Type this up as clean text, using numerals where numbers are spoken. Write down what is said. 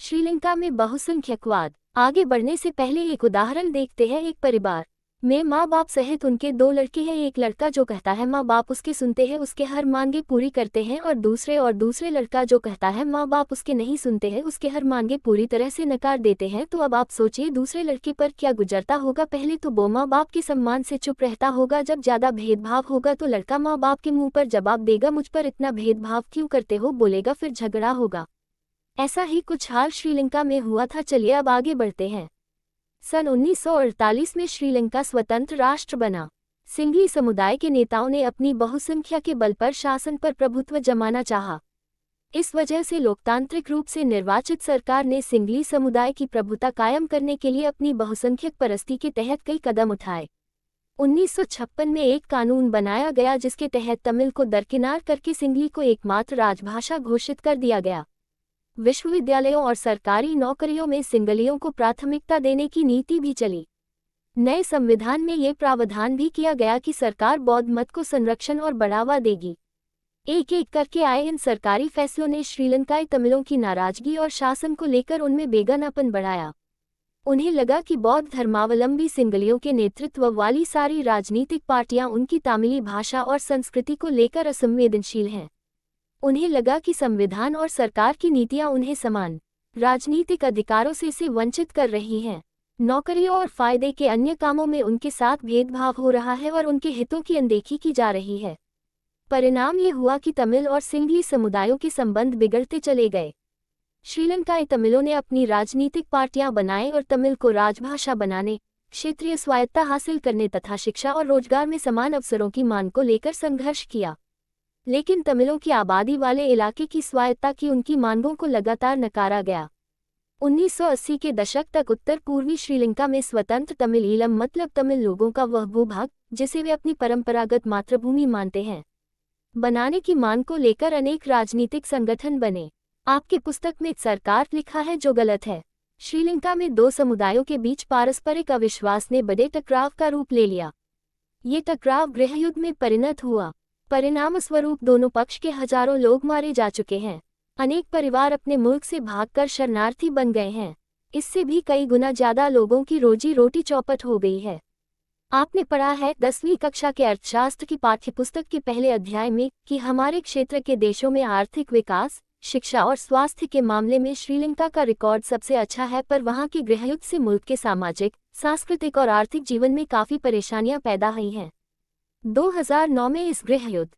श्रीलंका में बहुसंख्यकवाद। आगे बढ़ने से पहले एक उदाहरण देखते हैं। एक परिवार में माँ बाप सहित उनके 2 लड़के हैं। एक लड़का जो कहता है माँ बाप उसके सुनते हैं, उसके हर मांगे पूरी करते हैं, और दूसरे लड़का जो कहता है माँ बाप उसके नहीं सुनते हैं, उसके हर मांगे पूरी तरह से नकार देते हैं। तो अब आप सोचिए दूसरे लड़के पर क्या गुजरता होगा। पहले तो वो माँ बाप के सम्मान से चुप रहता होगा। जब ज्यादा भेदभाव होगा तो लड़का माँ बाप के मुंह पर जवाब देगा, मुझ पर इतना भेदभाव क्यों करते हो, बोलेगा, फिर झगड़ा होगा। ऐसा ही कुछ हाल श्रीलंका में हुआ था। चलिए अब आगे बढ़ते हैं। सन 1948 में श्रीलंका स्वतंत्र राष्ट्र बना। सिंघली समुदाय के नेताओं ने अपनी बहुसंख्या के बल पर शासन पर प्रभुत्व जमाना चाहा। इस वजह से लोकतांत्रिक रूप से निर्वाचित सरकार ने सिंघली समुदाय की प्रभुता कायम करने के लिए अपनी बहुसंख्यक परस्ती के तहत कई कदम उठाए। 1956 में एक कानून बनाया गया जिसके तहत तमिल को दरकिनार करके सिंघली को एकमात्र राजभाषा घोषित कर दिया गया। विश्वविद्यालयों और सरकारी नौकरियों में सिंगलियों को प्राथमिकता देने की नीति भी चली। नए संविधान में ये प्रावधान भी किया गया कि सरकार बौद्ध मत को संरक्षण और बढ़ावा देगी। एक एक करके आए इन सरकारी फैसलों ने श्रीलंकाई तमिलों की नाराजगी और शासन को लेकर उनमें बेगानापन बढ़ाया। उन्हें लगा कि बौद्ध धर्मावलंबी सिंगलियों के नेतृत्व वाली सारी राजनीतिक पार्टियां उनकी तमिली भाषा और संस्कृति को लेकर असंवेदनशील हैं। उन्हें लगा कि संविधान और सरकार की नीतियां उन्हें समान राजनीतिक अधिकारों से वंचित कर रही हैं। नौकरियों और फायदे के अन्य कामों में उनके साथ भेदभाव हो रहा है और उनके हितों की अनदेखी की जा रही है। परिणाम ये हुआ कि तमिल और सिंघली समुदायों के संबंध बिगड़ते चले गए। श्रीलंकाई तमिलों ने अपनी राजनीतिक पार्टियां बनाई और तमिल को राजभाषा बनाने, क्षेत्रीय स्वायत्ता हासिल करने तथा शिक्षा और रोजगार में समान अवसरों की मांग को लेकर संघर्ष किया। लेकिन तमिलों की आबादी वाले इलाके की स्वायत्ता की उनकी मांगों को लगातार नकारा गया। 1980 के दशक तक उत्तर पूर्वी श्रीलंका में स्वतंत्र तमिल ईलम मतलब तमिल लोगों का वह भूभाग जिसे वे अपनी परंपरागत मातृभूमि मानते हैं बनाने की मांग को लेकर अनेक राजनीतिक संगठन बने। आपके पुस्तक में सरकार लिखा है जो गलत है। श्रीलंका में 2 समुदायों के बीच पारस्परिक अविश्वास ने बड़े टकराव का रूप ले लिया। ये टकराव गृहयुद्ध में परिणत हुआ। परिणामस्वरूप दोनों पक्ष के हजारों लोग मारे जा चुके हैं। अनेक परिवार अपने मुल्क से भागकर शरणार्थी बन गए हैं। इससे भी कई गुना ज्यादा लोगों की रोजी रोटी चौपट हो गई है। आपने पढ़ा है 10वीं कक्षा के अर्थशास्त्र की पाठ्यपुस्तक के पहले अध्याय में कि हमारे क्षेत्र के देशों में आर्थिक विकास, शिक्षा और स्वास्थ्य के मामले में श्रीलंका का रिकॉर्ड सबसे अच्छा है, पर वहां के गृहयुद्ध से मुल्क के सामाजिक, सांस्कृतिक और आर्थिक जीवन में काफी परेशानियां पैदा हुई हैं। 2009 में इस गृहयुद्ध